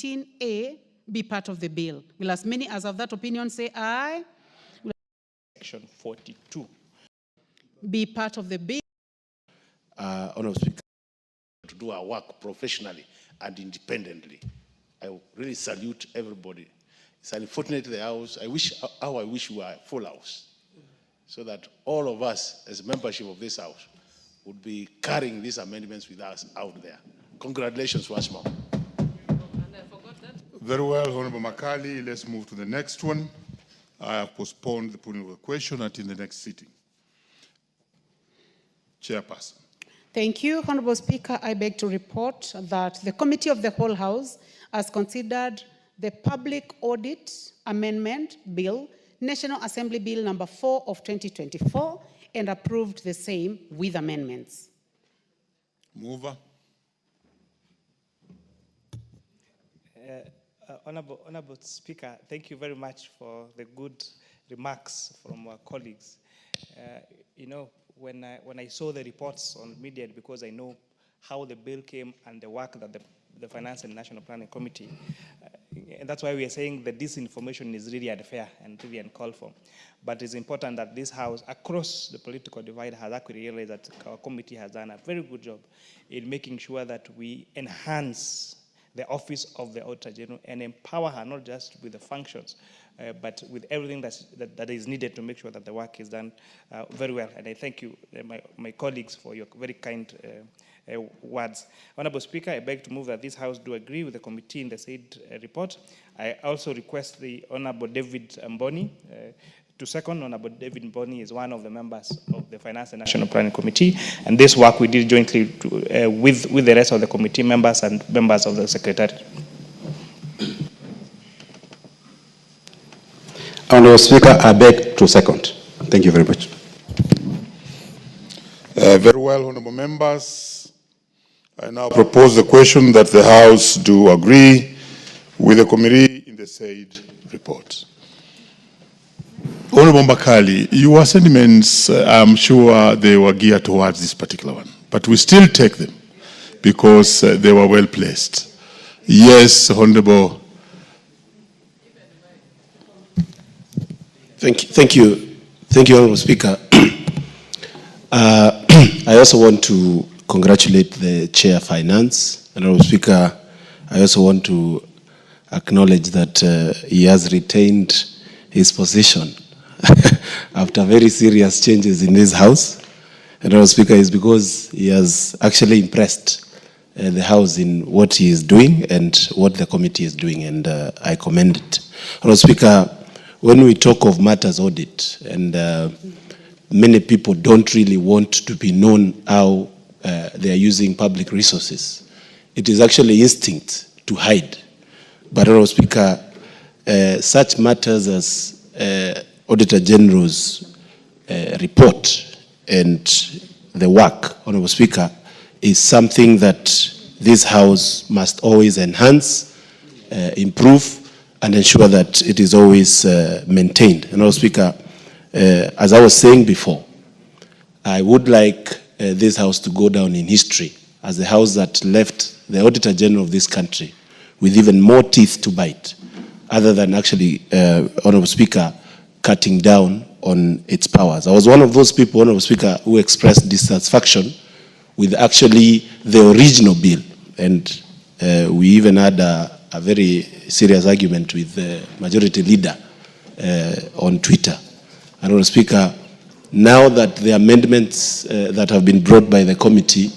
15A be part of the bill. Will as many as of that opinion say aye? Section 42. Be part of the bill. Honorable Speaker, to do our work professionally and independently. I really salute everybody. It's unfortunate the House. I wish we were a full House, so that all of us, as membership of this House, would be carrying these amendments with us out there. Congratulations once more. Very well, Honorable Makali. Let's move to the next one. I have postponed the putting of the question until the next sitting. Chairperson. Thank you, Honorable Speaker. I beg to report that the Committee of the Whole House has considered the Public Audit Amendment Bill, National Assembly Bill number 4 of 2024, and approved the same with amendments. Mover. Honorable Speaker, thank you very much for the good remarks from our colleagues. You know, when I saw the reports on media, because I know how the bill came and the work that the Finance and National Planning Committee, and that's why we are saying that disinformation is really unfair and really uncalled for. But it's important that this House, across the political divide, has actually realized that our committee has done a very good job in making sure that we enhance the office of the Auditor General and empower her not just with the functions, but with everything that is needed to make sure that the work is done very well. And I thank you, my colleagues, for your very kind words. Honorable Speaker, I beg to move that this House do agree with the committee in the said report. I also request the Honorable David Mboni to second. Honorable David Mboni is one of the members of the Finance and National Planning Committee, and this work we did jointly with the rest of the committee members and members of the Secretariat. Honorable Speaker, I beg to second. Thank you very much. Very well, honorable members. I now propose the question that the House do agree with the committee in the said report. Honorable Makali, your sentiments, I'm sure they were geared towards this particular one, but we still take them because they were well placed. Yes, Honorable. Thank you, Honorable Speaker. I also want to congratulate the Chair of Finance. Honorable Speaker, I also want to acknowledge that he has retained his position after very serious changes in this House. Honorable Speaker, is because he has actually impressed the House in what he is doing and what the committee is doing, and I commend it. Honorable Speaker, when we talk of matters audit, and many people don't really want to be known how they are using public resources, it is actually instinct to hide. But, Honorable Speaker, such matters as Auditor General's report and the work, Honorable Speaker, is something that this House must always enhance, improve, and ensure that it is always maintained. Honorable Speaker, as I was saying before, I would like this House to go down in history as the House that left the Auditor General of this country with even more teeth to bite, other than actually, Honorable Speaker, cutting down on its powers. I was one of those people, Honorable Speaker, who expressed dissatisfaction with actually the original bill, and we even had a very serious argument with the majority leader on Twitter. Honorable Speaker, now that the amendments that have been brought by the committee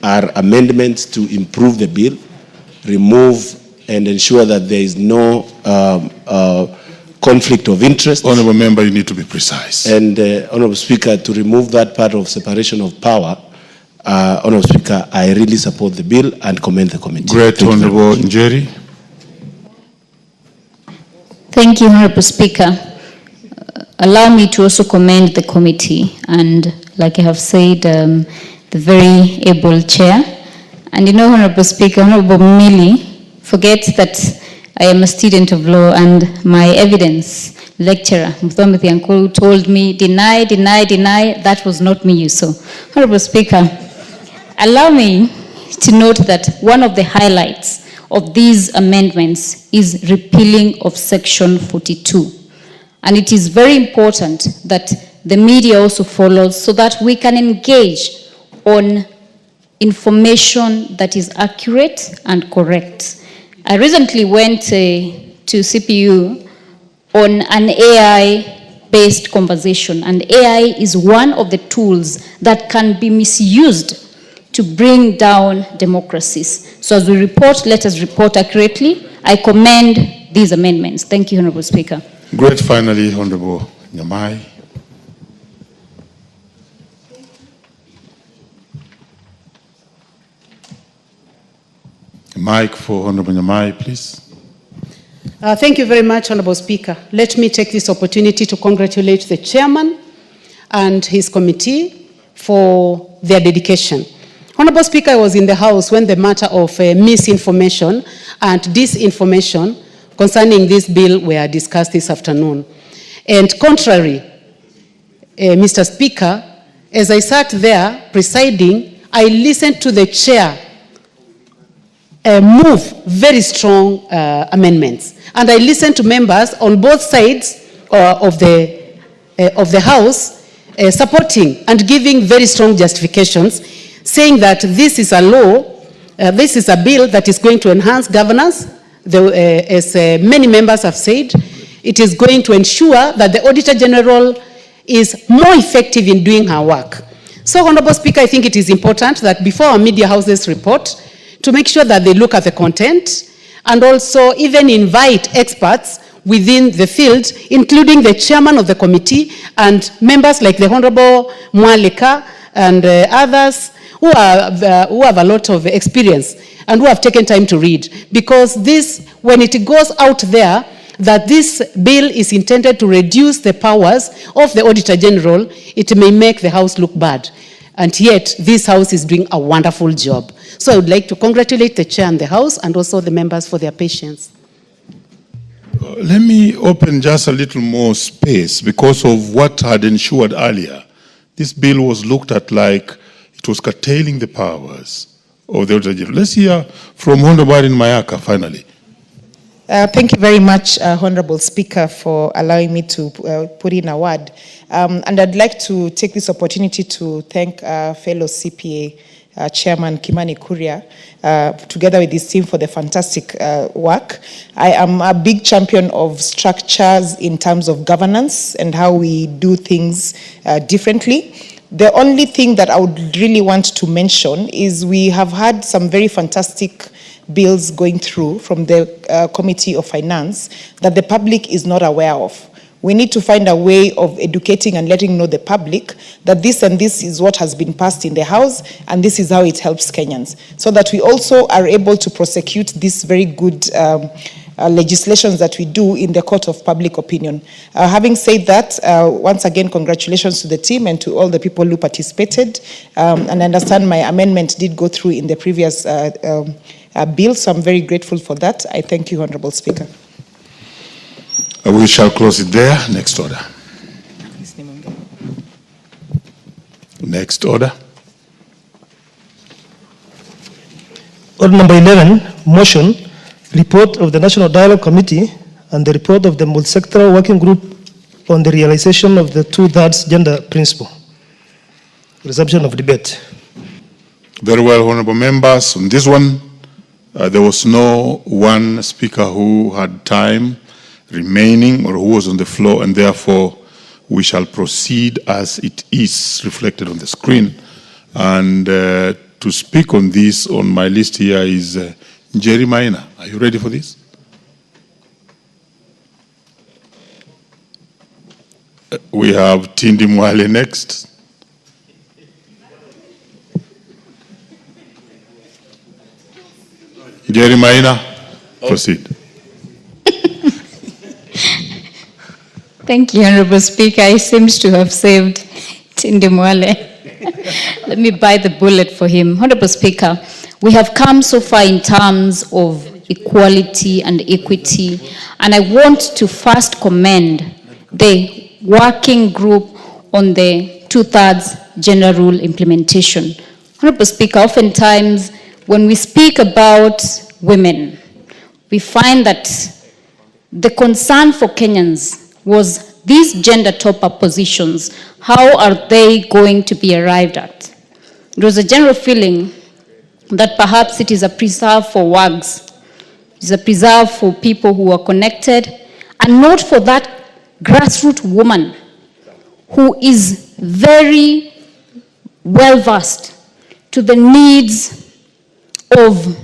are amendments to improve the bill, remove and ensure that there is no conflict of interest. Honorable member, you need to be precise. And Honorable Speaker, to remove that part of separation of power, Honorable Speaker, I really support the bill and commend the committee. Great, Honorable Njeri. Thank you, Honorable Speaker. Allow me to also commend the committee and, like I have said, the very able chair. And you know, Honorable Speaker, Honorable Mili forgets that I am a student of law, and my evidence lecturer, Muthomithi Ankulu, told me, deny, that was not me, you saw. Honorable Speaker, allow me to note that one of the highlights of these amendments is repealing of Section 42. And it is very important that the media also follows so that we can engage on information that is accurate and correct. I recently went to CPU on an AI-based conversation, and AI is one of the tools that can be misused to bring down democracies. So as we report, let us report accurately. I commend these amendments. Thank you, Honorable Speaker. Great. Finally, Honorable Nyamai. Mic for Honorable Nyamai, please. Thank you very much, Honorable Speaker. Let me take this opportunity to congratulate the chairman and his committee for their dedication. Honorable Speaker, I was in the House when the matter of misinformation and disinformation concerning this bill were discussed this afternoon. And contrary, Mr. Speaker, as I sat there presiding, I listened to the chair move very strong amendments. And I listened to members on both sides of the House supporting and giving very strong justifications, saying that this is a law, this is a bill that is going to enhance governance. As many members have said, it is going to ensure that the Auditor General is more effective in doing her work. So, Honorable Speaker, I think it is important that before our media houses report, to make sure that they look at the content and also even invite experts within the field, including the chairman of the committee and members like the Honorable Mwaleka and others who have a lot of experience and who have taken time to read. Because this, when it goes out there, that this bill is intended to reduce the powers of the Auditor General, it may make the House look bad. And yet, this House is doing a wonderful job. So I would like to congratulate the Chair and the House and also the members for their patience. Let me open just a little more space because of what had ensured earlier. This bill was looked at like it was curtailing the powers of the Auditor General. Let's hear from Honorable Mayaka finally. Thank you very much, Honorable Speaker, for allowing me to put in a word. And I'd like to take this opportunity to thank fellow CPA Chairman Kimani Kuria, together with his team for the fantastic work. I am a big champion of structures in terms of governance and how we do things differently. The only thing that I would really want to mention is we have had some very fantastic bills going through from the Committee of Finance that the public is not aware of. We need to find a way of educating and letting know the public that this and this is what has been passed in the House and this is how it helps Kenyans, so that we also are able to prosecute these very good legislations that we do in the court of public opinion. Having said that, once again, congratulations to the team and to all the people who participated. And I understand my amendment did go through in the previous bill, so I'm very grateful for that. I thank you, Honorable Speaker. We shall close it there. Next order. Next order. Order number 11, motion, report of the National Dialogue Committee and the report of the multi-sectoral working group on the realization of the 2/3 gender principle. Resumption of debate. Very well, honorable members. On this one, there was no one speaker who had time remaining or who was on the floor, and therefore we shall proceed as it is reflected on the screen. And to speak on this, on my list here is Jerry Maina. Are you ready for this? We have Tindi Mwale next. Jerry Maina, proceed. Thank you, Honorable Speaker. I seems to have saved Tindi Mwale. Let me bite the bullet for him. Honorable Speaker, we have come so far in terms of equality and equity, and I want to first commend the working group on the 2/3 gender rule implementation. Honorable Speaker, oftentimes when we speak about women, we find that the concern for Kenyans was these gender top-up positions, how are they going to be arrived at? It was a general feeling that perhaps it is a preserve for WAGs, it's a preserve for people who are connected, and not for that grassroots woman who is very well-versed to the needs of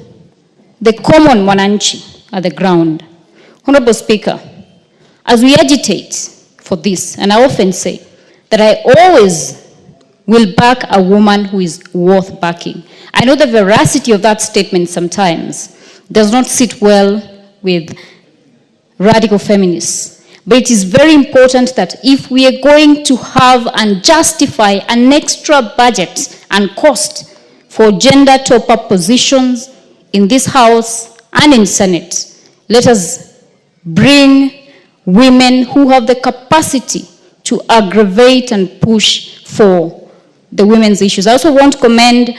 the common mwananchi at the ground. Honorable Speaker, as we agitate for this, and I often say that I always will back a woman who is worth backing. I know the veracity of that statement sometimes does not sit well with radical feminists, but it is very important that if we are going to have and justify an extra budget and cost for gender top-up positions in this House and in Senate, let us bring women who have the capacity to aggravate and push for the women's issues. I also want to commend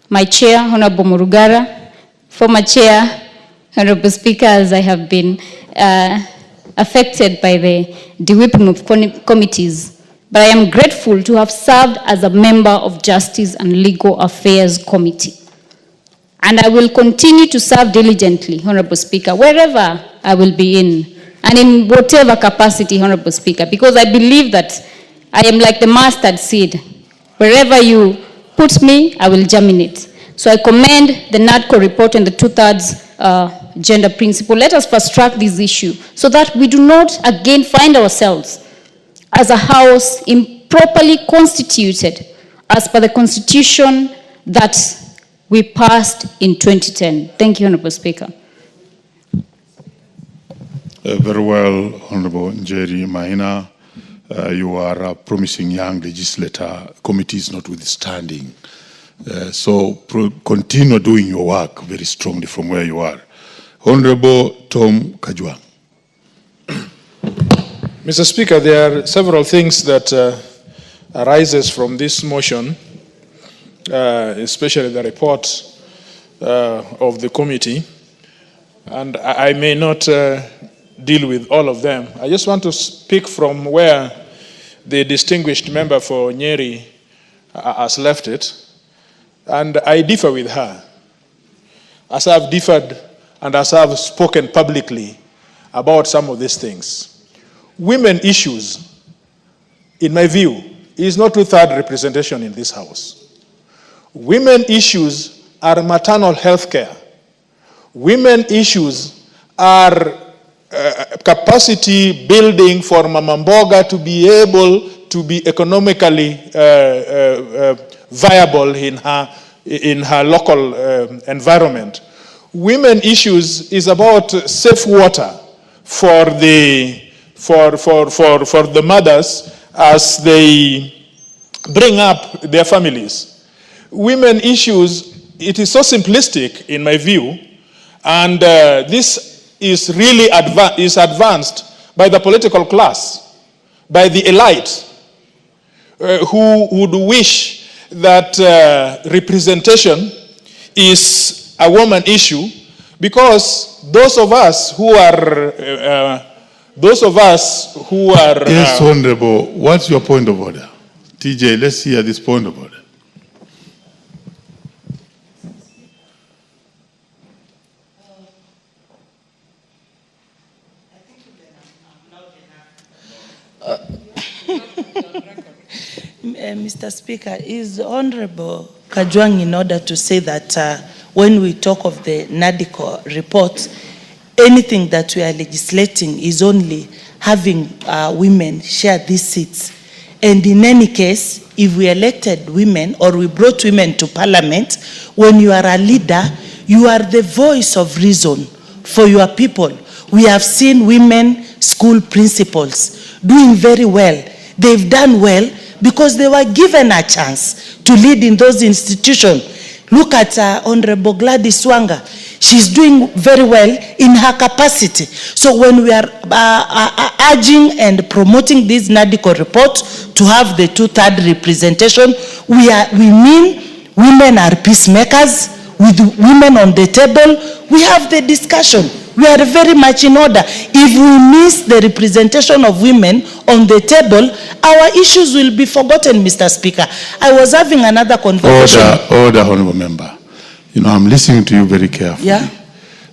my chair, Honorable Murugara, former chair, Honorable Speaker, as I have been affected by the de-whipping of committees. But I am grateful to have served as a member of Justice and Legal Affairs Committee. And I will continue to serve diligently, Honorable Speaker, wherever I will be in, and in whatever capacity, Honorable Speaker, because I believe that I am like the mustard seed. Wherever you put me, I will germinate. So I commend the NADCO report and the 2/3 gender principle. Let us fast track this issue so that we do not again find ourselves as a House improperly constituted as per the Constitution that we passed in 2010. Thank you, Honorable Speaker. Very well, Honorable Njeri Maina. You are a promising young legislator, committees notwithstanding. So continue doing your work very strongly from where you are. Honorable Tom Kajwang. Mr. Speaker, there are several things that arises from this motion, especially the report of the committee, and I may not deal with all of them. I just want to speak from where the distinguished member for Nyeri has left it, and I differ with her. As I've differed and as I've spoken publicly about some of these things. Women issues, in my view, is not 2/3 representation in this House. Women issues are maternal health care. Women issues are capacity building for Mama Mboga to be able to be economically viable in her local environment. Women issues is about safe water for the mothers as they bring up their families. Women issues, it is so simplistic in my view, and this is really advanced by the political class, by the elite, who would wish that representation is a woman issue, because those of us who are Yes, Honorable, what's your point of order? TJ, let's hear this point of order. Mr. Speaker, is Honorable Kajwang in order to say that when we talk of the NADCO report, anything that we are legislating is only having women share these seats. And in any case, if we elected women or we brought women to parliament, when you are a leader, you are the voice of reason for your people. We have seen women school principals doing very well. They've done well because they were given a chance to lead in those institutions. Look at Honorable Gladys Wanga. She's doing very well in her capacity. So when we are urging and promoting this NADCO report to have the 2/3 representation, we mean women are peacemakers, with women on the table, we have the discussion. We are very much in order. If we miss the representation of women on the table, our issues will be forgotten, Mr. Speaker. I was having another conversation. Order, Honorable Member. You know, I'm listening to you very carefully. Yeah.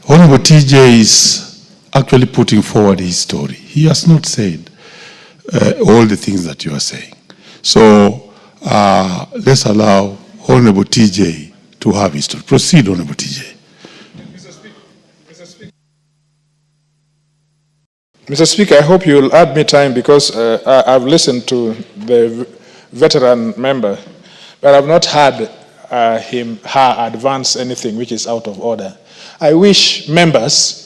Honorable TJ is actually putting forward his story. He has not said all the things that you are saying. So let's allow Honorable TJ to have his story. Proceed, Honorable TJ. Mr. Speaker, I hope you will add me time because I've listened to the veteran member, but I've not heard her advance anything which is out of order. I wish members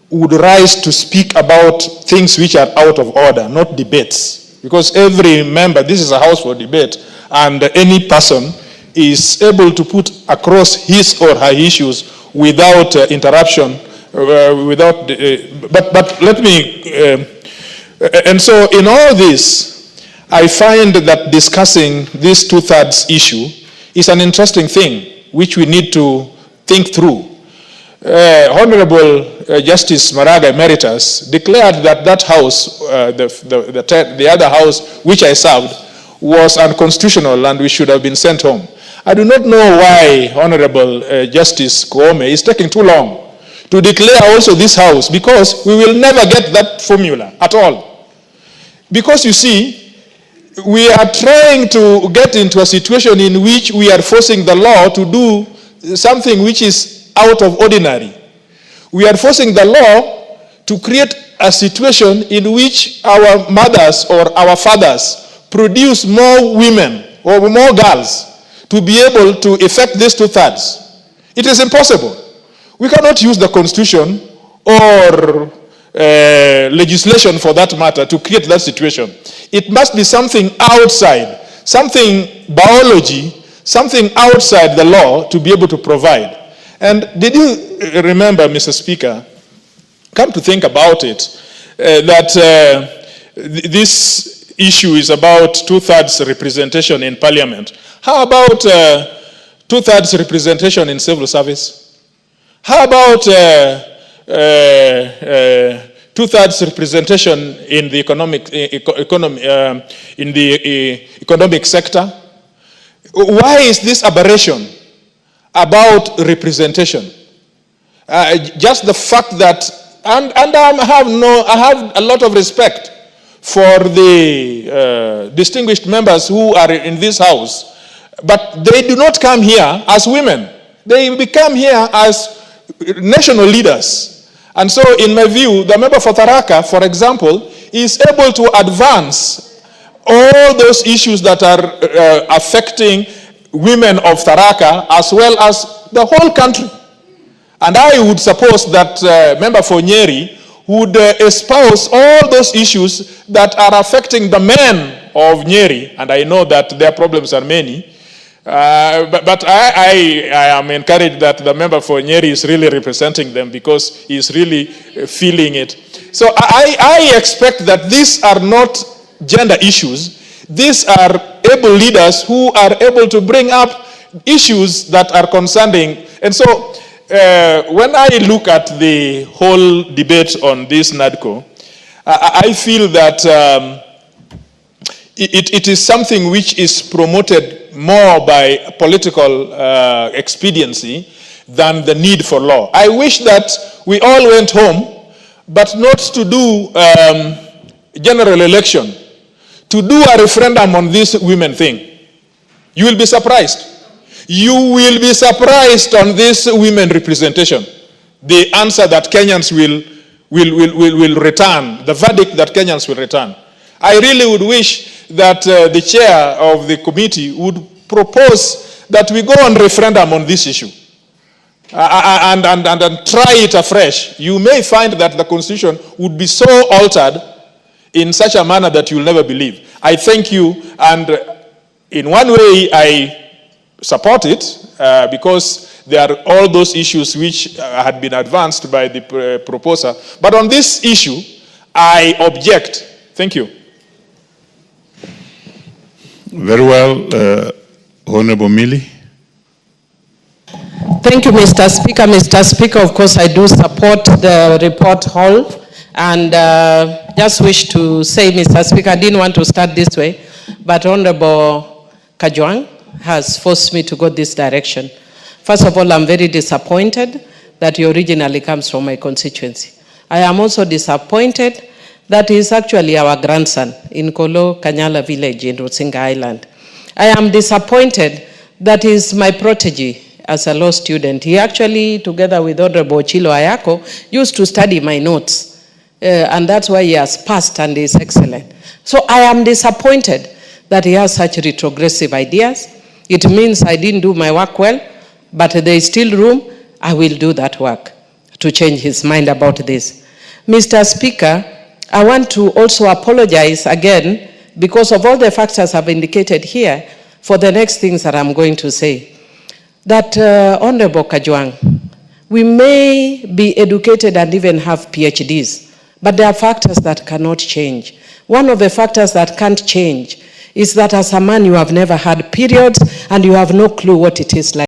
would rise to speak about things which are out of order, not debates. Because every member, this is a house for debate, and any person is able to put across his or her issues without interruption. But let me, and so in all this, I find that discussing this two-thirds issue is an interesting thing, which we need to think through. Honorable Justice Maraga Emeritus declared that that house, the other house which I served, was unconstitutional and we should have been sent home. I do not know why Honorable Justice Koome is taking too long to declare also this house, because we will never get that formula at all. Because you see, we are trying to get into a situation in which we are forcing the law to do something which is out of ordinary. We are forcing the law to create a situation in which our mothers or our fathers produce more women or more girls to be able to effect these two-thirds. It is impossible. We cannot use the Constitution or legislation for that matter to create that situation. It must be something outside, something biology, something outside the law to be able to provide. And did you remember, Mr. Speaker, come to think about it, that this issue is about two-thirds representation in Parliament. How about two-thirds representation in civil service? How about two-thirds representation in the economic sector? Why is this aberration about representation? Just the fact that, and I have a lot of respect for the distinguished members who are in this house, but they do not come here as women. They become here as national leaders. And so in my view, the member for Tharaka, for example, is able to advance all those issues that are affecting women of Tharaka as well as the whole country. And I would suppose that member for Nyeri would espouse all those issues that are affecting the men of Nyeri, and I know that their problems are many. But I am encouraged that the member for Nyeri is really representing them because he is really feeling it. So I expect that these are not gender issues. These are able leaders who are able to bring up issues that are concerning. And so when I look at the whole debate on this NADCO, I feel that it is something which is promoted more by political expediency than the need for law. I wish that we all went home, but not to do general election, to do a referendum on this women thing. You will be surprised. You will be surprised on this women representation. The answer that Kenyans will return, the verdict that Kenyans will return. I really would wish that the chair of the committee would propose that we go on referendum on this issue and try it afresh. You may find that the constitution would be so altered in such a manner that you'll never believe. I thank you, and in one way I support it because there are all those issues which had been advanced by the proposer. But on this issue, I object. Thank you. Very well. Honorable Millie. Thank you, Mr. Speaker. Mr. Speaker, of course, I do support the report whole, and just wish to say, Mr. Speaker, I didn't want to start this way, but Honorable Kajwang has forced me to go this direction. First of all, I'm very disappointed that he originally comes from my constituency. I am also disappointed that he is actually our grandson in Kolo Kanyala village in Rusinga Island. I am disappointed that he is my protege as a law student. He actually, together with Honorable Chilo Ayako, used to study my notes. And that's why he has passed and is excellent. So I am disappointed that he has such retrogressive ideas. It means I didn't do my work well, but there is still room. I will do that work to change his mind about this. Mr. Speaker, I want to also apologize again because of all the factors I've indicated here for the next things that I'm going to say. That Honorable Kajwang, we may be educated and even have PhDs, but there are factors that cannot change. One of the factors that can't change is that as a man you have never had periods and you have no clue what it is like.